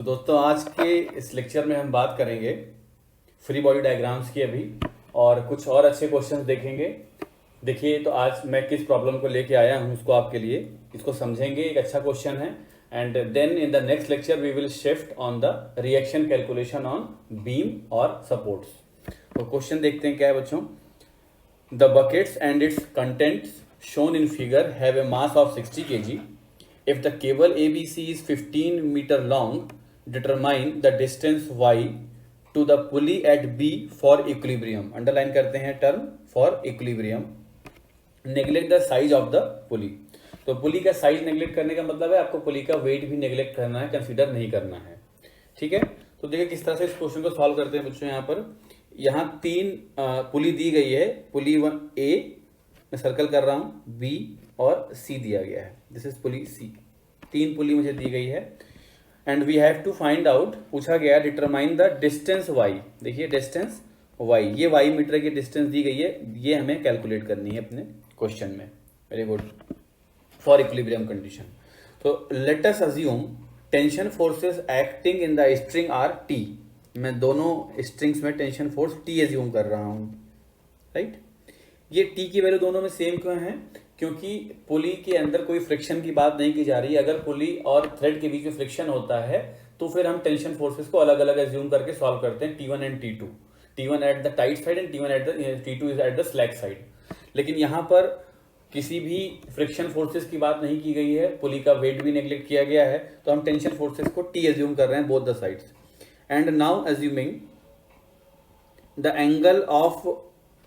दोस्तों आज के इस लेक्चर में हम बात करेंगे फ्री बॉडी डायग्राम्स की अभी और कुछ और अच्छे क्वेश्चंस देखेंगे। देखिए तो आज मैं किस प्रॉब्लम को लेके आया हूँ उसको आपके लिए, इसको समझेंगे। एक अच्छा क्वेश्चन है and then in the next lecture we will shift on the reaction calculation on beam और सपोर्ट्स। तो क्वेश्चन देखते हैं क्या है बच्चों। The buckets and its contents shown in figure have a mass of 60 kg. If the cable ABC is 15 meter long, determine the distance y to the pulley at B for equilibrium. Underline करते हैं term for equilibrium. Neglect the size of the pulley. तो पुली का size neglect करने का मतलब है आपको पुली का वेट भी नेग्लेक्ट करना है, कंसीडर नहीं करना है। ठीक है, तो देखिए किस तरह से इस क्वेश्चन को सॉल्व करते हैं बच्चों। यहाँ तीन पुली दी गई है। पुली 1A मैं सर्कल कर रहा हूं, बी और सी दिया गया है। This is pulley C. तीन पुली मुझे दी गई है and we have to find out, पूछा गया डिटरमाइन द डिस्टेंस वाई। देखिए डिस्टेंस वाई, ये वाई मीटर की डिस्टेंस दी गई है, ये हमें कैलकुलेट करनी है अपने क्वेश्चन में। Very good. For equilibrium condition, तो let us assume tension forces acting in the string are T. मैं दोनों स्ट्रिंग्स में टेंशन फोर्स टी एज्यूम कर रहा हूं, राइट। ये टी की वैल्यू दोनों में सेम क्यों है? क्योंकि पुली के अंदर कोई फ्रिक्शन की बात नहीं की जा रही है। अगर पुली और थ्रेड के बीच में फ्रिक्शन होता है तो फिर हम टेंशन फोर्सेस को अलग अलग एज्यूम करके सॉल्व करते हैं, T1 and T2। T1 at the tight side and T1 at the T2 is at the slack side. लेकिन यहाँ पर किसी भी फ्रिक्शन फोर्सेस की बात नहीं की गई है, पुली का वेट भी नेग्लेक्ट किया गया है, तो हम टेंशन फोर्सेस को टी एज्यूम कर रहे हैं both the sides. And now assuming the angle of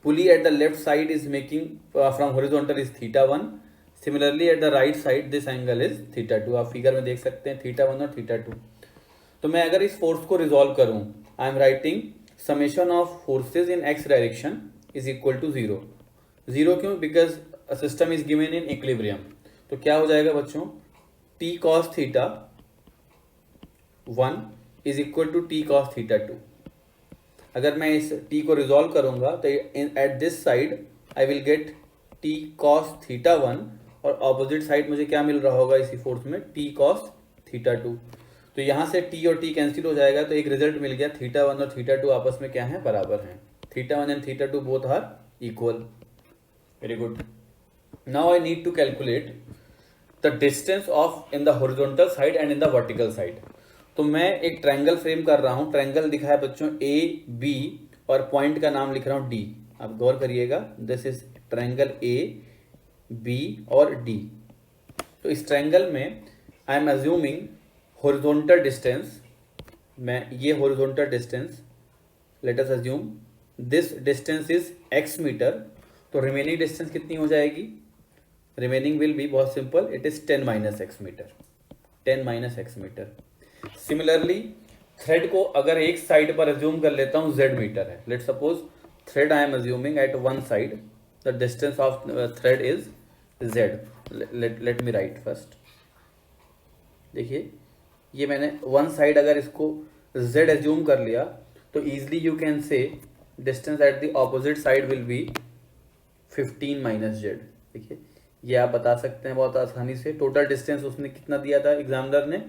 pulley at the left side is making from horizontal is theta1. Similarly at the right side this angle is theta2. आप figure में देख सकते हैं theta1 और theta2। तो मैं अगर इस फोर्स को रिजॉल्व करूं, I am writing summation of forces in X direction is equal to zero. Zero क्यों? Because system is given in equilibrium. तो क्या हो जाएगा बच्चों, t cos theta 1 is equal to t cos theta 2। अगर मैं इस t को रिजॉल्व करूंगा तो at this side I will gate t cos theta 1 और ऑपोजिट साइड मुझे क्या मिल रहा होगा इसी फोर्स में, t cos थीटा 2। तो यहां से t और t कैंसिल हो जाएगा, तो एक रिजल्ट मिल गया, थीटा 1 और थीटा 2 आपस में क्या है, बराबर हैं। Theta 1 and theta 2 both are equal. Very good. Now I need to calculate the distance of in the horizontal side and in the vertical side. तो मैं एक ट्रायंगल फ्रेम कर रहा हूं। ट्रायंगल दिखा है बच्चों ए बी और पॉइंट का नाम लिख रहा हूं डी। आप गौर करिएगा, this is triangle A B और डी। तो इस ट्रायंगल में I am assuming horizontal distance, मैं ये horizontal distance let us assume this distance is X meter. तो रिमेनिंग डिस्टेंस कितनी हो जाएगी? रिमेनिंग विल बी बहुत simple, it is 10 minus X meter, 10 minus X meter. Similarly thread को अगर एक साइड पर अज्यूम कर लेता हूं z मीटर है, let suppose thread I am assuming at one side, the distance of thread is z। Let me write first. देखिए ये मैंने वन साइड अगर इसको z अज्यूम कर लिया तो easily you can say distance at the opposite side will be 15 minus z। देखिए ये आप बता सकते हैं बहुत आसानी से। टोटल डिस्टेंस उसने कितना दिया था एग्जामिनर ने,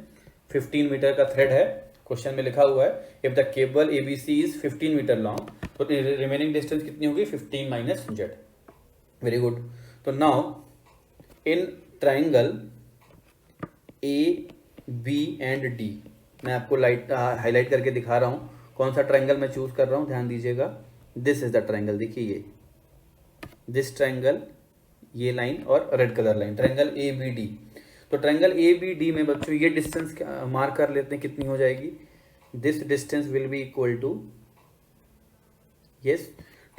15 मीटर का थ्रेड है, क्वेश्चन में लिखा हुआ है if the cable ABC is 15 metre long, तो रिमेनिंग डिस्टेंस कितनी होगी, 15 माइनस जेड। Very good. तो now in triangle A B and D, मैं आपको हाईलाइट करके दिखा रहा हूं कौन सा ट्राइंगल मैं चूज कर रहा हूं, ध्यान दीजिएगा। दिस इज द ट्राइंगल, देखिए ये दिस ट्राइंगल, ये लाइन और red colour line, triangle A B D. तो ट्रायंगल ए बी डी में बच्चों ये डिस्टेंस मार्क कर लेते हैं, कितनी हो जाएगी, this distance will be equal to, yes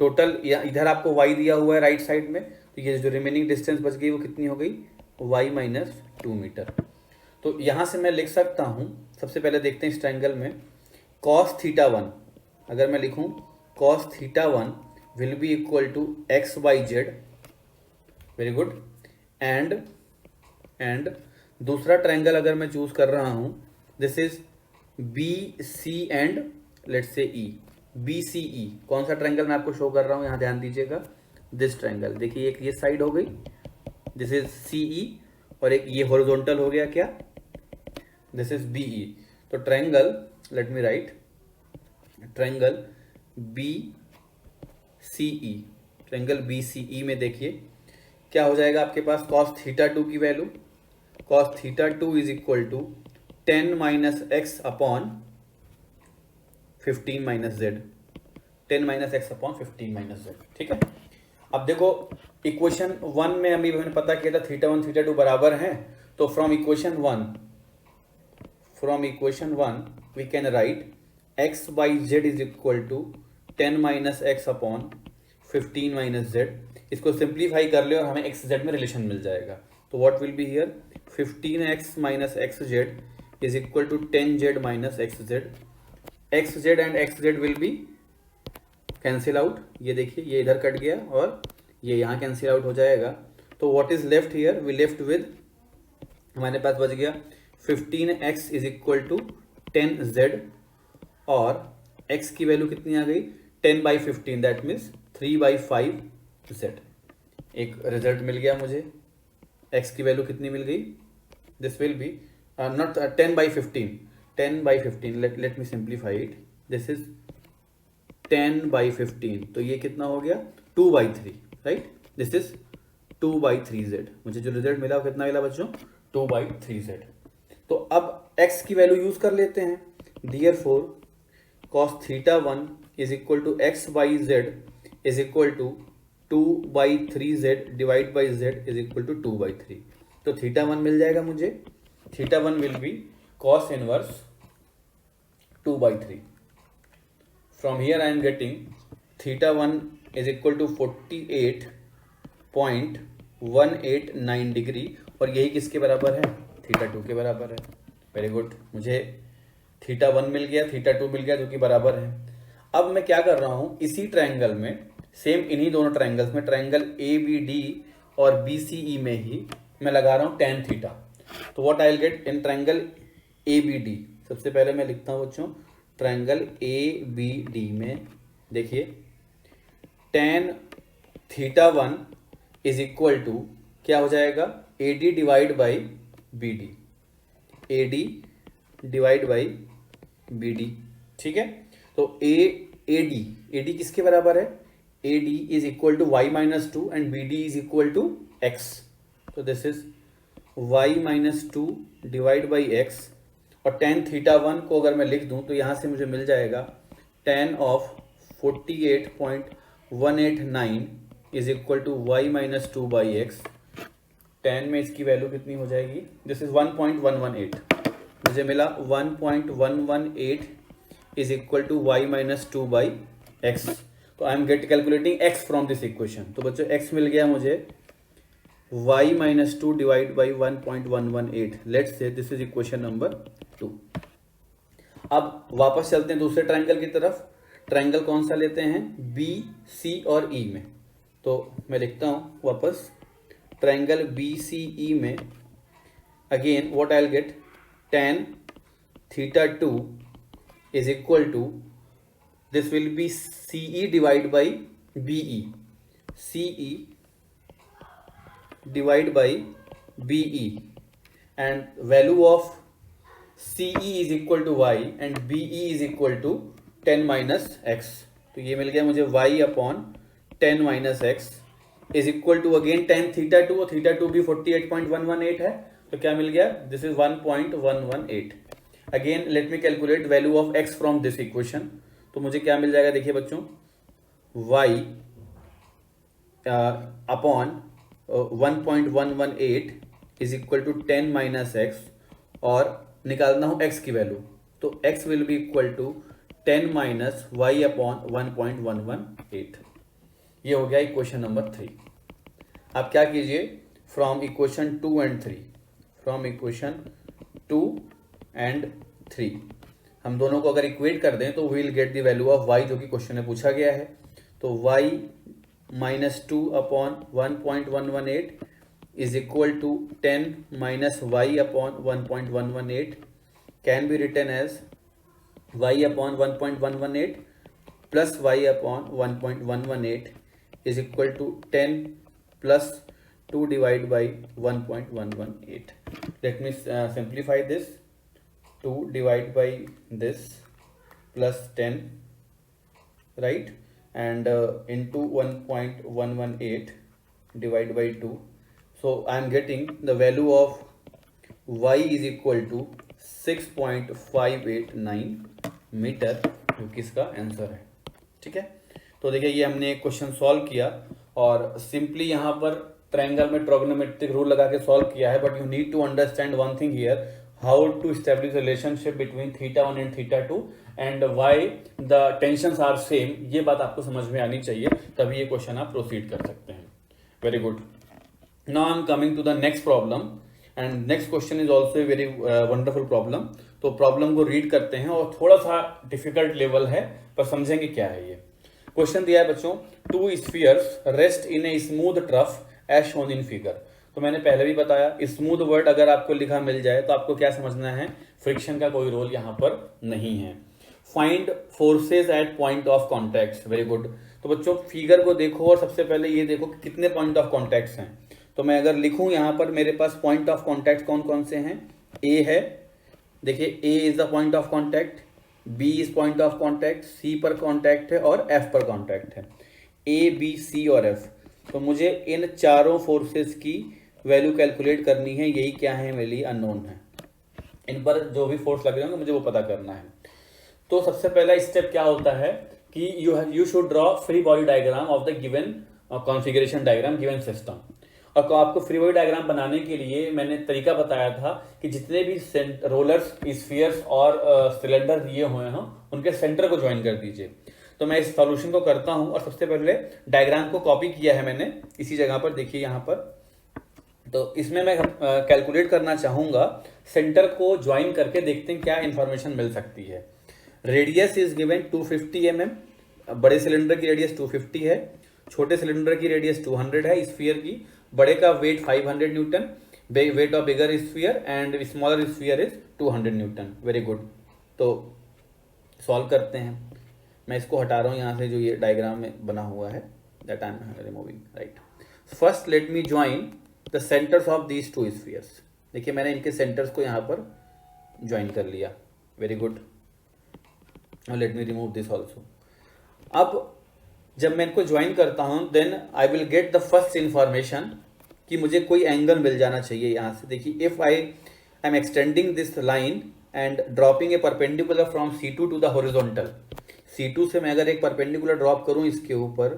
total इधर आपको y दिया हुआ है राइट साइड में, तो ये जो रिमेनिंग डिस्टेंस बच गई वो कितनी हो गई, y माइनस 2 मीटर। तो यहां से मैं लिख सकता हूं, सबसे पहले देखते हैं इस ट्रायंगल में cos थीटा 1, अगर मैं लिखूं cos theta 1 will be equal to X Y Z. Very good. And दूसरा ट्रायंगल अगर मैं चूज कर रहा हूं, this is B C and let's say E, B C ई। कौन सा ट्रायंगल मैं आपको शो कर रहा हूं, यहां ध्यान दीजिएगा, दिस ट्रायंगल। देखिए एक ये साइड हो गई, दिस इज सी ई, और एक ये हॉरिजॉन्टल हो गया क्या, दिस इज बी ई। तो तो triangle, let me write, triangle B C E, triangle B C E में देखिए क्या हो जाएगा आपके पास, कॉस थीटा टू की value, cos theta two is equal to 10 minus X upon 15 minus Z, 10 minus X upon 15 minus Z, ठीक है। अब देखो इक्वेशन 1 में अभी मैंने पता किया था थीटा 1 थीटा 2 बराबर हैं, तो from equation 1 we can write X by Z is equal to 10 minus X upon 15 minus Z. इसको सिंप्लीफाई कर ले और हमें एक्स जेड में रिलेशन मिल जाएगा। तो what will be here, 15x minus X Z is equal to 10z minus X Z. X Z and X Z will be cancel out, ये देखिए ये इधर कट गया और ये यहाँ कैंसिल आउट हो जाएगा। तो what is left here, we left with, हमारे पास बच गया 15x is equal to 10z और x की वैल्यू कितनी आ गई 10/15, दैट मीन्स 3/5z। एक रिजल्ट मिल गया मुझे, x की वैल्यू कितनी मिल गई, this will B not 10/15, late me simplify it, this is 10/15, तो ये कितना हो गया 2/3, राइट, दिस इज 2/3z। मुझे जो रिजल्ट मिला वो कितना मिला बच्चों, 2/3z। तो अब x की वैल्यू यूज कर लेते हैं, therefore cos theta 1 is equal to X by Z is equal to 2/3z divide by z is equal to 2/3। तो थीटा 1 मिल जाएगा मुझे, theta 1 will be cos inverse 2/3। From here I am getting theta 1 is equal to 48.189 degree, और यही किसके बराबर है, theta 2 के बराबर है। वेरी गुड, मुझे थीटा 1 मिल गया, थीटा 2 मिल गया, जो कि बराबर है। अब मैं क्या कर रहा हूँ, इसी ट्रायंगल में, सेम इन्हीं दोनों ट्रायंगल्स में, ट्रायंगल ए बी डी और बी सी ई में ही मैं लगा रहा हूँ tan थीटा। तो what I will get in triangle A B D, सबसे पहले मैं लिखता हूँ बच्चों, ट्रायंगल ए बी डी में देखिए tan theta 1 is equal to क्या हो जाएगा, A D divide by B D, A D divide by B D, ठीक है। तो ए डी किसके बराबर है, A D is equal to Y minus 2 and B D is equal to X. तो this is Y minus 2 divide by X, और tan theta 1 को अगर मैं लिख दूं तो यहाँ से मुझे मिल जाएगा tan of 48.189 is equal to Y minus 2 by X. tan में इसकी वैल्यू कितनी हो जाएगी, दिस इज 1.118, मुझे मिला 1.118 is equal to Y minus 2 by X. तो I am get calculating x from this equation. तो बच्चों x मिल गया मुझे y minus 2 divide by 1.118, let's say this is equation number 2। अब वापस चलते हैं दूसरे ट्रायंगल की तरफ, ट्रायंगल कौन सा लेते हैं, बी सी और ई में। तो मैं लिखता हूँ वापस, ट्रायंगल बी सी ई में again what I will get, tan theta 2 is equal to, this will be C E divide by B E, C E divide by B E, and value of C E is equal to Y and B E is equal to 10 minus X. तो ये मिल गया मुझे y upon 10 minus X is equal to again tan theta 2, और theta 2 भी 48.118 है, तो क्या मिल गया, this is 1.118। Again let me calculate value of x from this equation. तो मुझे क्या मिल जाएगा, देखिए बच्चों, y upon 1.118 is equal to 10 minus X, और निकालना हूं x की वैल्यू, तो x will be equal to 10 minus Y upon 1.118। ये हो गया इक्वेशन नंबर 3। आप क्या कीजिए, from equation 2 and 3, from equation 2 and 3 हम दोनों को अगर इक्वेट कर दें तो will get the value of y, जो कि क्वेश्चन में पूछा गया है। तो y minus 2 upon 1.118 is equal to 10 minus Y upon 1.118 can be written as y upon 1.118 plus y upon 1.118 is equal to 10 plus 2 divide by 1.118। Let me simplify this, 2 divide by this plus 10, right, and into 1.118 divide by 2. So I am getting the value of y is equal to 6.589 metre, जो कि इसका answer है. ठीक है, तो देखिए ये हमने एक क्वेश्चन सॉल्व किया और सिंपली यहाँ पर ट्रायंगल में ट्रिगोनोमेट्रिक रूल लगा के सॉल्व किया है. But you need to understand one thing here, how to establish relationship between θ1 and θ2 and why the tensions are same. ये बात आपको समझ में आनी चाहिए, तभी ये क्वेश्चन आप प्रोसीड कर सकते हैं. Very good. Now I am coming to the next problem and next question is also a very wonderful problem. तो प्रॉब्लम को रीड करते हैं और थोड़ा सा डिफिकल्ट लेवल है पर समझेंगे क्या है. ये क्वेश्चन दिया है बच्चों, 2 spheres rest in a smooth trough as shown in figure. तो मैंने पहले भी बताया, स्मूथ वर्ड अगर आपको लिखा मिल जाए तो आपको क्या समझना है, फ्रिक्शन का कोई रोल यहाँ पर नहीं है. Find forces eight point of contact. Very good. तो बच्चों फिगर को देखो और सबसे पहले ये देखो कि कितने पॉइंट ऑफ कॉन्टैक्ट्स हैं. तो मैं अगर लिखूं यहाँ पर मेरे पास पॉइंट ऑफ कॉन्टैक्ट कौन कौन से हैं. ए है, देखिए A is the point of contact, B is point of contact, C पर कॉन्टैक्ट है और एफ पर कॉन्टैक्ट है. ए बी सी और एफ. तो मुझे इन चारों फोर्सेस की वैल्यू कैलकुलेट करनी है. यही क्या है, मेरे लिए अननोन है. इन पर जो भी फोर्स लग रहे होंगे मुझे वो पता करना है. तो सबसे पहला स्टेप क्या होता है कि you should draw free body diagram of the given configuration diagram given system. और आपको फ्री बॉडी डायग्राम बनाने के लिए मैंने तरीका बताया था कि जितने भी रोलर्स, स्फीयर्स और सिलेंडर दिए हुए हैं उनके सेंटर को ज्वाइन कर दीजिए. तो मैं इस सॉल्यूशन को करता हूं और सबसे पहले डायग्राम को कॉपी किया है मैंने इसी जगह पर, देखिए यहाँ पर. तो इसमें मैं कैलकुलेट करना चाहूंगा, सेंटर को ज्वाइन करके देखते हैं क्या इंफॉर्मेशन मिल सकती है. Radius is given 250 mm. बड़े सिलेंडर की रेडियस 250 है, छोटे सिलेंडर की रेडियस 200 है. स्फीयर की बड़े का weight 500 newton, weight of bigger sphere and smaller sphere is 200 newton. Very good. तो सॉल्व करते हैं. मैं इसको हटा रहा हूँ यहाँ से, जो ये डायग्राम में बना हुआ है, that I am removing. Right. First let me join the centres of these 2 spheres. देखिए मैंने इनके सेंटर्स को यहाँ पर ज्वाइन कर लिया. Very good. Let me remove this also. अब जब मैं इनको ज्वाइन करता हूं then I will get the first information कि मुझे कोई एंगल मिल जाना चाहिए यहाँ से. देखिए if I am extending this line and dropping a perpendicular from C2 to the horizontal. C2 से मैं अगर एक परपेंडिकुलर ड्रॉप करूँ इसके ऊपर,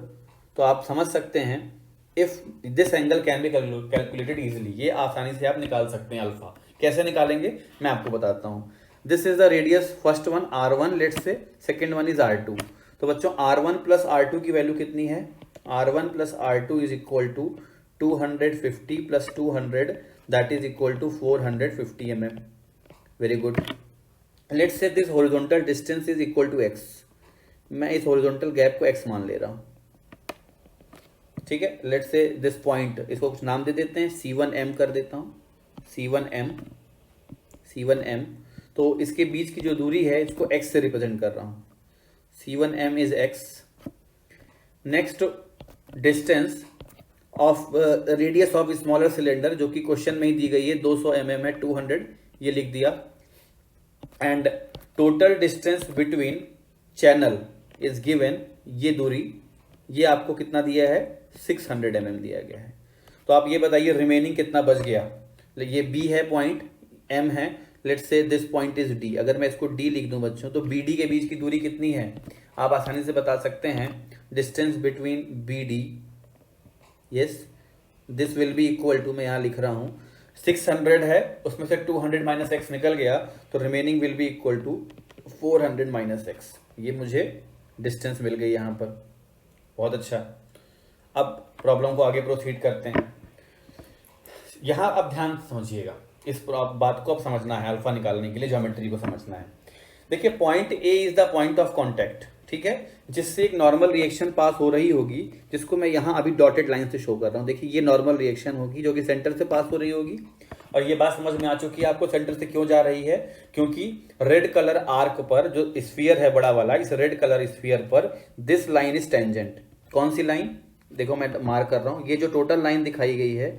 तो आप समझ सकते हैं if this angle can be calculated easily. ये आसानी से आप निकाल सकते हैं अल्फा. कैसे निकालेंगे मैं आपको बताता हूँ. This is the radius, first one R1 let's say, second one is R2. तो बच्चों R1 प्लस R2 की वैल्यू कितनी है, R1 plus R2 is equal to 250 plus 200 that is equal to 450 mm. Very good. Let's say this horizontal distance is equal to x. मैं इस horizontal gap को x मान ले रहा हूँ. ठीक है. लेट्स से दिस पॉइंट, इसको कुछ नाम दे देते हैं, C1M कर देता हूँ. C1M. तो इसके बीच की जो दूरी है इसको x से रिप्रेजेंट कर रहा हूँ. C1M is x. Next distance of radius of smaller cylinder, जो कि क्वेश्चन में ही दी गई है, 200 mm है, 200 ये लिख दिया. And total distance between channel is given, ये दूरी, ये आपको कितना दिया है, 600 mm दिया गया है. तो आप ये बताइए रिमेनिंग कितना बच गया. ये B है पॉइंट, M है, let's say this point is D. अगर मैं इसको D लिख दूं बच्चों, तो BD के बीच की दूरी कितनी है आप आसानी से बता सकते हैं. Distance between BD, yes, this will be equal to, मैं यहाँ लिख रहा हूँ 600 है, उसमें से 200 माइनस x निकल गया, तो remaining will be equal to 400 minus x. ये मुझे डिस्टेंस मिल गई यहाँ पर. बहुत अच्छा. अब प्रॉब्लम को आगे प्रोसीड करते हैं. यहाँ अब ध्यान समझिएगा, इस बात को अब समझना है, अल्फा निकालने के लिए ज्योमेट्री को समझना है. देखिए point A is the point of contact. ठीक है, जिससे एक नॉर्मल रिएक्शन पास हो रही होगी, जिसको मैं यहाँ अभी डॉटेड लाइन से शो कर रहा हूँ. देखिए ये नॉर्मल रिएक्शन होगी जो कि सेंटर से पास हो रही होगी. और ये बात समझ में आ चुकी है आपको सेंटर से क्यों जा रही है, क्योंकि रेड कलर आर्क पर जो स्फीयर है बड़ा वाला, इस रेड कलर स्फीयर पर दिस लाइन इज टेंजेंट. कौन सी लाइन, देखो मैं मार्क कर रहा हूँ, ये जो टोटल लाइन दिखाई गई है,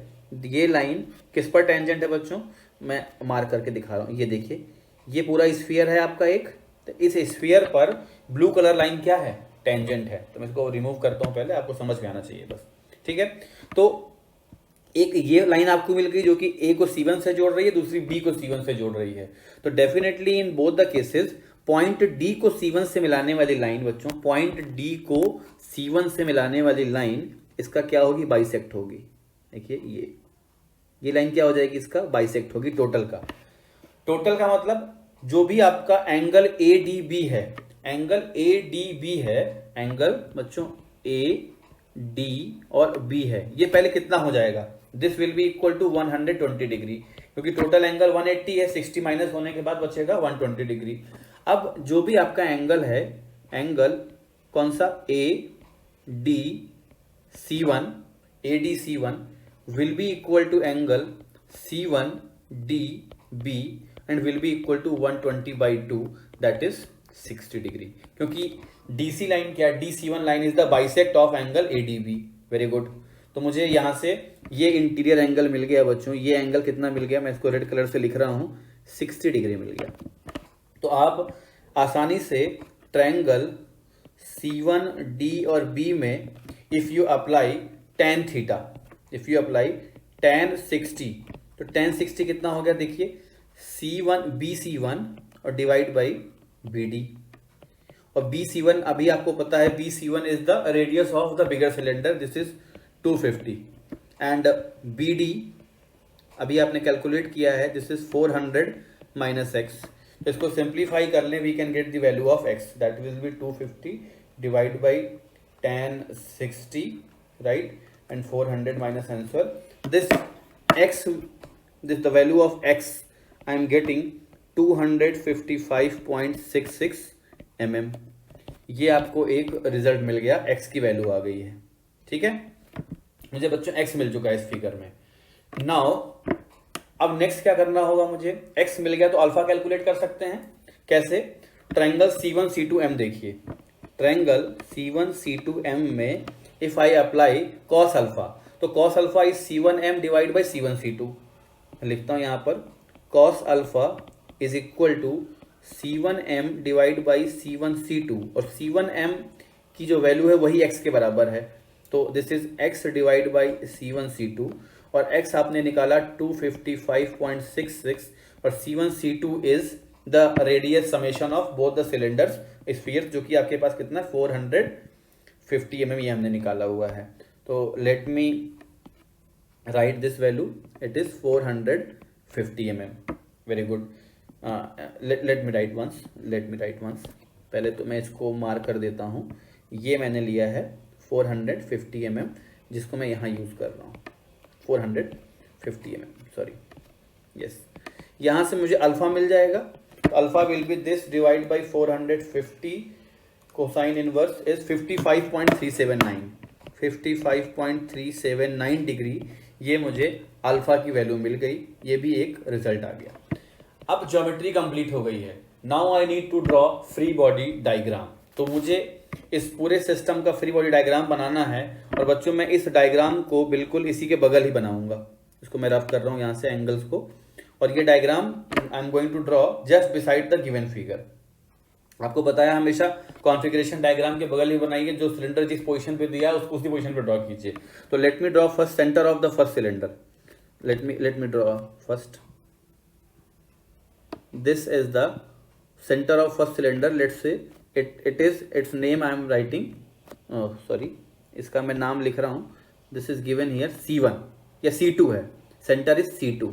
ये लाइन किस पर टेंजेंट है बच्चों, मैं मार्क करके दिखा रहा हूँ. ये देखिए ये पूरा स्फीयर है आपका एक, तो इस स्फीयर पर ब्लू कलर लाइन क्या है, टेंजेंट है। तो मैं इसको रिमूव करता हूँ, पहले आपको समझ में आना चाहिए बस, ठीक है। तो एक ये लाइन आपको मिल गई जो कि ए को C1 से जोड़ रही है, दूसरी बी को C1 से जोड़ रही है। तो definitely in both the cases point D को C1 से मिलाने वाली लाइन बच्चों, पॉइंट डी को C1 से मिलाने वाली लाइन इसका क्या होगी, बाइसेक्ट होगी। देखिए ये लाइन क्या हो जाएगी, इसका बाइसेक्ट होगी टोटल का। टोटल का मतलब जो भी आपका एंगल ADB है, एंगल ADB है, एंगल बच्चों AD और B है, ये पहले कितना हो जाएगा, this will be equal to 120 degree, क्योंकि टोटल एंगल 180 है, 60 माइनस होने के बाद बचेगा 120 डिग्री। अब जो भी आपका एंगल है, एंगल कौन सा, ADC1 will be equal to angle C1DB and will be equal to 120 by 2, that is 60 degree, क्योंकि DC लाइन क्या, DC1 line is the bisect of angle ADB। Very good. तो मुझे यहाँ से ये इंटीरियर एंगल मिल गया बच्चों, ये एंगल कितना मिल गया, मैं इसको रेड कलर से लिख रहा हूँ, 60 डिग्री मिल गया। तो आप आसानी से ट्रायंगल C1D और B में if you apply tan theta, if you apply tan 60, तो tan 60 कितना हो गया, देखिए BC1 और डिवाइड बाई BD, और BC1 अभी आपको पता है, BC1 is the radius of the bigger cylinder, this is 250, and BD अभी आपने कैलकुलेट किया है, दिस इज 400 माइनस एक्स। तो इसको सिंप्लीफाई कर लें, we can get the value of x, that will be 250 divide by tan 60, right, and 400 minus answer, this the value of x I am getting 255.66 mm। ये आपको एक result मिल गया, x की value आ गई है, ठीक है। मुझे बच्चों x मिल चुका है इस फिगर में। नाउ अब नेक्स्ट क्या करना होगा, मुझे x मिल गया तो अल्फा कैलकुलेट कर सकते हैं, कैसे, ट्रायंगल C1C2M देखिए, ट्रायंगल C1C2M में if I apply cos alpha, तो cos alpha is C1M divide by C1C2, लिखता हूं यहां पर cos alpha is equal to C1M divide by C1C2, और C1M की जो वैल्यू है वही x के बराबर है, तो this is x divide by C1C2, और x आपने निकाला 255.66, और C1C2 is the radius summation of both the cylinders sphere, जो कि आपके पास कितना 450 mm ये हमने निकाला हुआ है। तो let me write this value, it is 450 mm। Very good. Let me write once, पहले तो मैं इसको मार्क कर देता हूँ, ये मैंने लिया है 450 mm, जिसको मैं यहाँ यूज कर रहा हूँ, 450 mm, सॉरी, यस। यहाँ से मुझे अल्फा मिल जाएगा, तो alpha will be this divide by 450, cosine inverse is 55.379 degree, ये मुझे अल्फा की वैल्यू मिल गई, ये भी एक रिजल्ट आ गया। अब ज्योमेट्री कंप्लीट हो गई है, now I need to draw free body diagram. तो मुझे इस पूरे सिस्टम का फ्री बॉडी डायग्राम बनाना है, और बच्चों मैं इस डायग्राम को बिल्कुल इसी के बगल ही बनाऊंगा, इसको मैं रफ कर रहा हूँ यहाँ से एंगल्स को, और ये diagram I am going to draw just beside the given figure. आपको बताया हमेशा कॉन्फ़िगरेशन डायग्राम के बगल ही बनाइए, जो सिलेंडर जिस पोजीशन पे दिया है उसको उसी पोजीशन पे ड्रॉ कीजिए। तो let me draw first centre of the first cylinder, late me draw first, this is the centre of first cylinder, let's say it is it's name I am writing, sorry इसका मैं नाम लिख रहा हूँ, this is given here C1 या C2 है, centre is C2,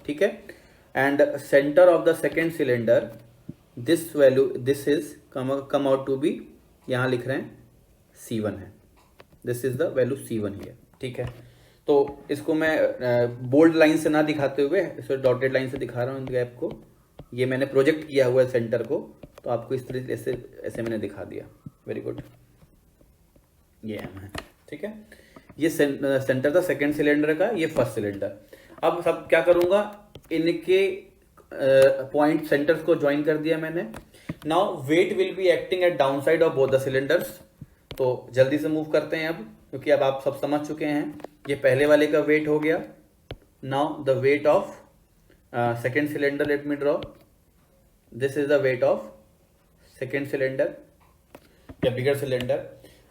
ठीक है, and centre of the second cylinder, this value this is come out to be, यहाँ लिख रहे हैं C1 है, this is the value C1 here, ठीक है। तो इसको मैं बोल्ड लाइन से ना दिखाते हुए इसे डॉटेड लाइन से दिखा रहा हूँ गैप को, ये मैंने प्रोजेक्ट किया हुआ है सेंटर को, तो आपको इस तरीके से ऐसे मैंने दिखा दिया। वेरी गुड, ये M है, ठीक है। ये सेंटर था सेकेंड सिलेंडर का, ये फर्स्ट सिलेंडर। अब सब क्या करूंगा, इनके पॉइंट सेंटर्स को ज्वाइन कर दिया मैंने। Now weight will be acting at down side of both the cylinders. तो जल्दी से मूव करते हैं अब, क्योंकि अब आप सब समझ चुके हैं। ये पहले वाले का वेट हो गया। Now the weight of second cylinder, late me draw. This is the weight of second cylinder या बिगर सिलेंडर।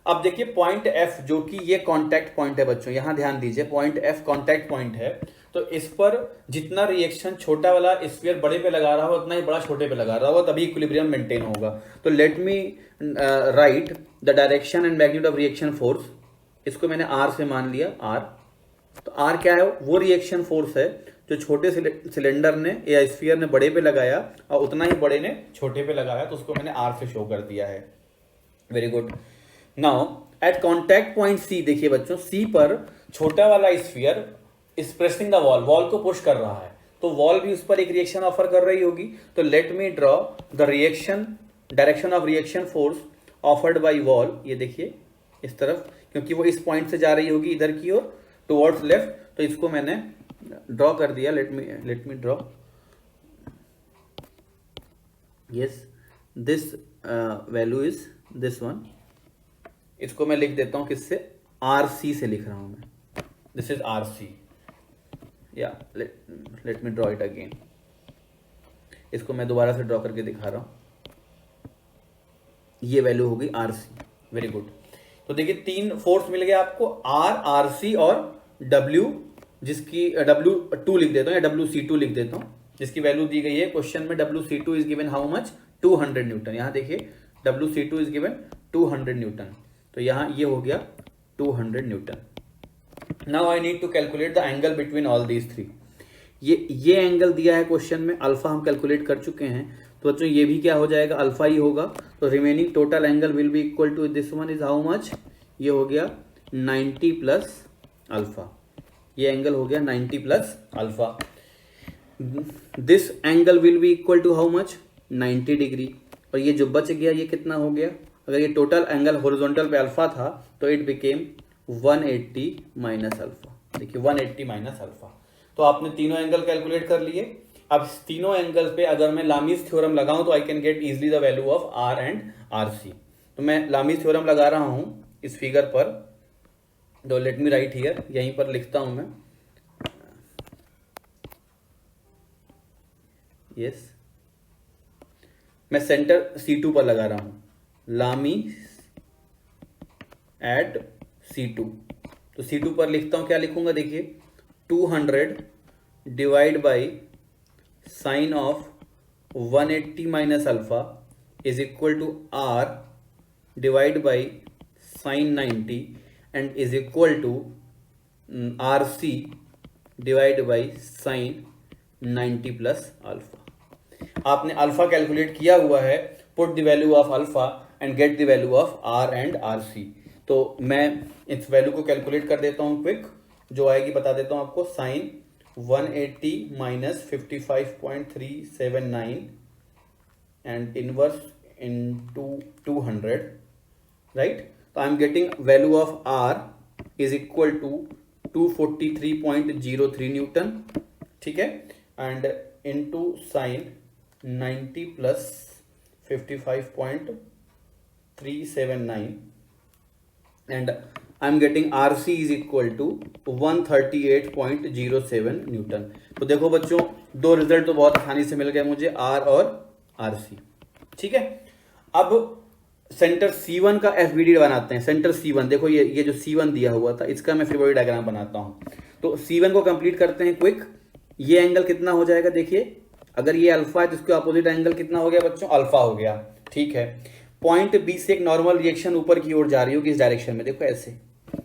अब देखिए पॉइंट एफ जो कि ये कांटेक्ट पॉइंट है बच्चों, यहां ध्यान दीजिए, पॉइंट एफ कांटेक्ट पॉइंट है। तो इस पर जितना रिएक्शन छोटा वाला स्फीयर बड़े पे लगा रहा हो उतना ही बड़ा छोटे पे लगा रहा हो, तभी इक्विलिब्रियम मेंटेन होगा। तो let me right the direction and magnitude of reaction force. इसको मैंने आर से मान लिया, आर। तो आर क्या है? वो रिएक्शन फोर्स है जो छोटे सिलेंडर ने या स्फीयर ने बड़े पे लगाया और उतना ही बड़े ने छोटे पे लगाया, तो उसको मैंने आर से शो कर दिया है। Very good. Now at contact point C, देखिए बच्चों सी पर छोटा वाला sphere is pressing the wall, wall को पुश कर रहा है, तो वॉल भी उस पर एक रिएक्शन ऑफर कर रही होगी। तो let me draw the reaction, direction of reaction force offered by wall. ये देखिए इस तरफ, क्योंकि वो इस पॉइंट से जा रही होगी इधर की ओर टुवर्ड्स लेफ्ट, तो इसको मैंने ड्रॉ कर दिया। Late me draw, yes this value is this one. इसको मैं लिख देता हूं किससे? आर सी से लिख रहा हूं मैं, दिस इज आर सी। या let me draw it again, इसको मैं दोबारा से ड्रॉ करके दिखा रहा हूं। ये वैल्यू होगी आर सी। Very good. तो देखिए तीन फोर्स मिल गया आपको, आर, आर सी और डब्ल्यू, जिसकी W2 लिख देता हूं या WC2 लिख देता हूं, जिसकी वैल्यू दी गई है क्वेश्चन में। WC2 is given how much? 200 Newton. यहां देखिए WC2 इज गिवन 200 न्यूटन, तो यहां ये हो गया 200 newton. Now I need to calculate the angle between all these three. ये एंगल दिया है क्वेश्चन में, अल्फा हम कैलकुलेट कर चुके हैं, तो बच्चों ये भी क्या हो जाएगा? अल्फा ही होगा। तो remaining total angle will be equal to this one is how much? ये हो गया 90 प्लस अल्फा। ये एंगल हो गया 90 plus alpha. This angle will be equal to how much? 90 degree. और ये जो बच गया ये कितना हो गया? अगर ये टोटल एंगल हॉरिजॉन्टल पे अल्फा था तो इट बिकेम 180 माइनस अल्फा। देखिए 180 माइनस अल्फा। तो आपने तीनों एंगल कैलकुलेट कर लिए। अब तीनों एंगल पे अगर मैं लामीज थ्योरम लगाऊं तो I can get easily the value of R and R C. तो मैं लामीज थ्योरम लगा रहा हूं इस फिगर पर, तो लेट मी राइट हियर, यहीं पर लिखता हूं मैं। यस, मैं सेंटर C2 पर लगा रहा हूं, लामी एट C2। तो C2 पर लिखता हूं, क्या लिखूंगा? देखिए 200 divide by sine of 180 minus alpha is equal to R divide by sine 90 and is equal to R C divide by sine 90 plus alpha. आपने अल्फा कैलकुलेट किया हुआ है, put the value of alpha and get the value of R and R C. तो मैं इस value को calculate कर देता हूं क्विक, जो आएगी बता देता हूं आपको। Sine 180 minus 55.379 and inverse into 200, right. तो I am getting value of R is equal to 243.03 newton, ठीक है, and into sine 90 plus 55.379 and I am getting RC is equal to 138.07 Newton. तो देखो बच्चों दो रिजल्ट तो बहुत आसानी से मिल गए मुझे, R और RC, ठीक है। अब सेंटर C1 का FBD बनाते हैं। सेंटर C1 देखो, ये जो C1 दिया हुआ था इसका मैं फ्री बॉडी डायग्राम बनाता हूं। तो C1 को कंप्लीट करते हैं क्विक। ये एंगल कितना हो जाएगा? देखिए अगर ये अल्फा है तो इसके अपोजिट एंगल कितना हो गया बच्चों? अल्फा हो गया, ठीक है। पॉइंट बी से एक नॉर्मल रिएक्शन ऊपर की ओर जा रही होगी इस डायरेक्शन में, देखो ऐसे।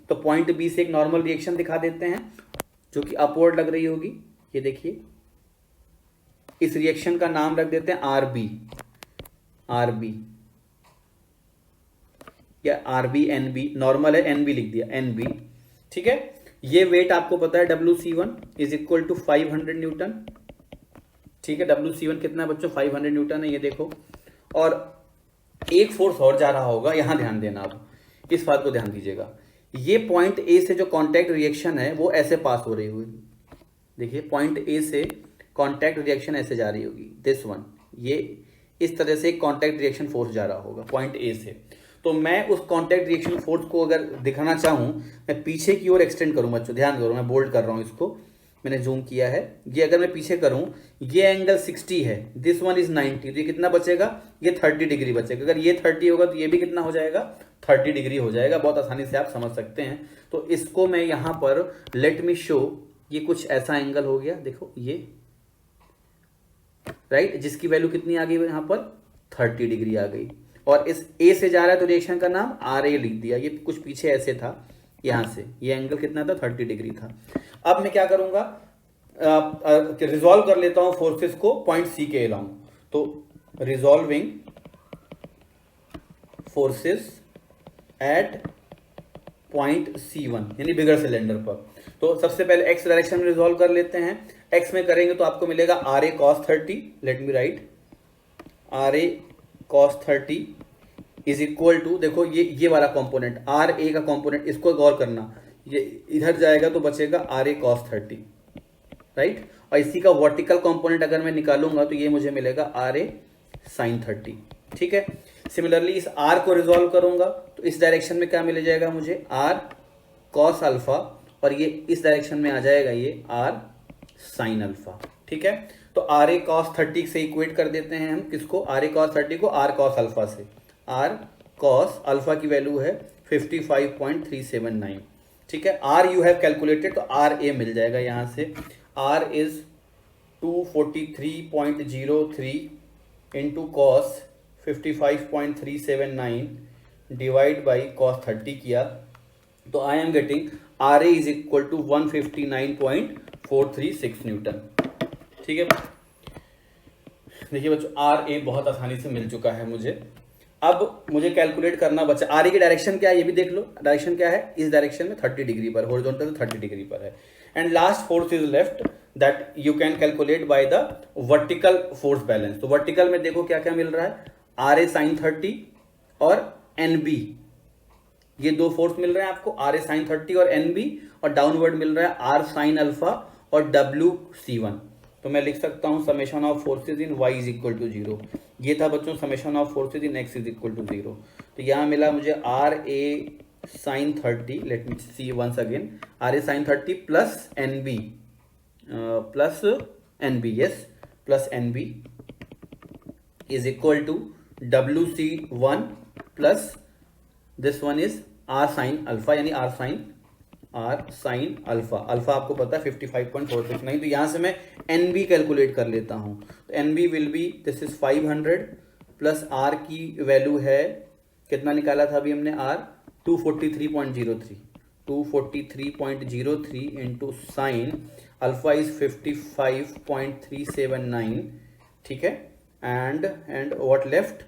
तो पॉइंट बी से एक नॉर्मल रिएक्शन दिखा देते हैं जो कि अपवर्ड लग रही होगी। ये देखिए, इस रिएक्शन का नाम रख देते हैं आरबी, आरबी या आरबी एनबी, नॉर्मल है एनबी लिख दिया, एनबी, ठीक है। ये वेट आपको पता है WC1 is equal to 500 Newton, ठीक है। WC1 कितना है बच्चों? 500 न्यूटन है, ये देखो। और एक फोर्स और जा रहा होगा, यहां ध्यान देना, आप इस बात को ध्यान दीजिएगा। ये पॉइंट ए से जो कांटेक्ट रिएक्शन है वो ऐसे पास हो रही होगी, देखिए पॉइंट ए से कांटेक्ट रिएक्शन ऐसे जा रही होगी, दिस वन। ये इस तरह से कांटेक्ट रिएक्शन फोर्स जा रहा होगा पॉइंट ए से। तो मैं उस कांटेक्ट रिएक्शन फोर्स को अगर दिखाना चाहूं, मैं पीछे की ओर एक्सटेंड करूं बच्चों, ध्यान करो मैं बोल्ड कर रहा हूं इसको। मैंने जूम किया है, ये अगर मैं पीछे करूं, ये एंगल 60 है, दिस वन इज 90, तो ये कितना बचेगा, ये 30 डिग्री बचेगा। अगर ये 30 होगा तो ये भी कितना हो जाएगा, 30 डिग्री हो जाएगा। बहुत आसानी से आप समझ सकते हैं। तो इसको मैं यहां पर लेट मी शो, ये कुछ ऐसा एंगल हो गया, देखो ये राइट, जिसकी वैल्यू कितनी आ गई यहां पर 30 डिग्री आ गई, और इस ए से जा रहा है तो रिएक्शन का नाम आर ए लिख दिया। ये कुछ पीछे ऐसे था, यहां से ये एंगल कितना था, 30 डिग्री था। अब मैं क्या करूंगा, रिजॉल्व कर लेता हूं फोर्सेस को पॉइंट सी के अलोंग। तो resolving forces eight point C1 यानी बिगर सिलेंडर पर। तो सबसे पहले एक्स डायरेक्शन में रिजॉल्व कर लेते हैं। एक्स में करेंगे तो आपको मिलेगा R A cos 30, let me write, R A cos 30 is equal to, देखो ये वाला कंपोनेंट आर ए का कंपोनेंट, इसको गौर करना, ये इधर जाएगा तो बचेगा आर ए कॉस 30 राइट, और इसी का वर्टिकल कंपोनेंट अगर मैं निकालूंगा तो ये मुझे मिलेगा आर ए साइन 30। ठीक है, सिमिलरली इस आर को रिजॉल्व करूंगा तो इस डायरेक्शन में क्या मिल जाएगा मुझे, आर कॉस अल्फा, और ये इस डायरेक्शन में आ जाएगा ये आर साइन अल्फा। ठीक है, तो आर ए कॉस 30 से इक्वेट कर देते हैं हम किसको, आर ए कॉस 30 को आर कॉस अल्फा से। आर कॉस अल्फा की वैल्यू है 55.379। ठीक है, आर यू हैव कैलकुलेटेड, तो आर ए मिल जाएगा यहां से, R is 243.03 into cos 55.379 divide by cos 30 किया तो I am getting R A is equal to 159.436 newton. ठीक है, देखिए बच्चों आर ए बहुत आसानी से मिल चुका है मुझे। अब मुझे कैलकुलेट करना बचा, आर ए की डायरेक्शन क्या है ये भी देख लो, डायरेक्शन क्या है, इस डायरेक्शन में 30 डिग्री पर, हॉरिजॉन्टल 30 डिग्री पर है। And last force is left that you can calculate by the vertical force balance. तो वर्टिकल में देखो क्या क्या मिल रहा है, आर ए साइन 30 और एन बी, ये दो फोर्स मिल रहे हैं आपको, आर ए साइन 30 और एन बी, और डाउनवर्ड मिल रहा है आर साइन अल्फा और डब्ल्यू C1। तो मैं लिख सकता हूं summation of forces in y is equal to 0। ये था बच्चों summation of forces in x is equal to 0। तो यहां मिला मुझे R A sine 30, let me see once again, R A sine 30 plus N B, yes, plus N B is equal to WC1 plus this one is R sine alpha, यानी R sine alpha, alpha आपको पता है 55.469। तो यहां से मैं N B calculate कर लेता हूं, तो N B will be, this is 500 plus R की वैल्यू है कितना निकाला था अभी हमने, R 243.03 into sine alpha is 55.379। ठीक है, and what left,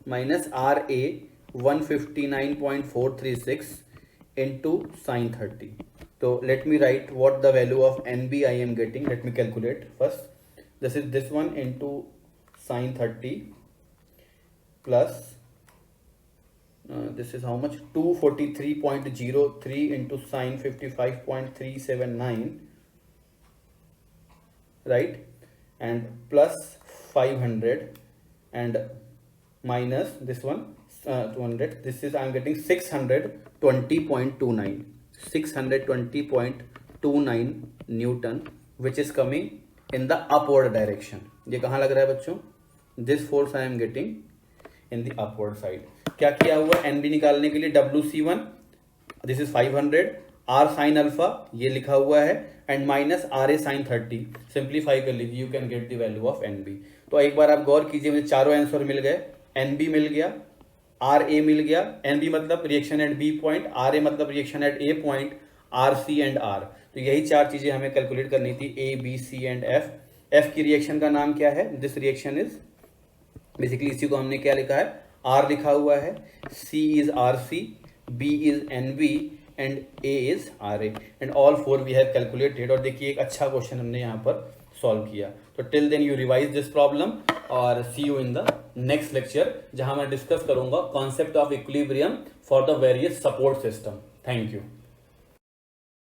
minus R A 159.436 into sine 30. So let me write what the value of NB I am getting. Let me calculate first. This is this one into sine 30 plus this is how much, 243.03 into sine 55.379, right, and plus 500 and minus this one 200. This is I am getting 620.29 Newton, which is coming in the upward direction. ये कहाँ लग रहा है बच्चों, this force I am getting in the upward side. क्या किया हुआ, NB निकालने के लिए WC1 this is 500, R sin alpha ये लिखा हुआ है, and minus RA sin 30, simplify कर लीजिए, you can get the value of NB। तो एक बार आप गौर कीजिए, मुझे चारों आंसर मिल गए, NB मिल गया, RA मिल गया, NB मतलब reaction at B point, RA मतलब reaction at A point, RC and R। तो यही चार चीजें हमें कैलकुलेट करनी थी, A B C and F। F की रिएक्शन का नाम क्या है, दिस रिएक्शन इज बेसिकली, इसी को हमने क्या लिखा है, R लिखा हुआ है, C is RC, B is NB and A is RA, and all four we have calculated. और देखिए एक अच्छा क्वेश्चन हमने यहाँ पर सॉल्व किया। तो till then you revise this problem और see you in the next lecture, जहां मैं डिस्कस करूंगा concept of equilibrium for the various support system. Thank you.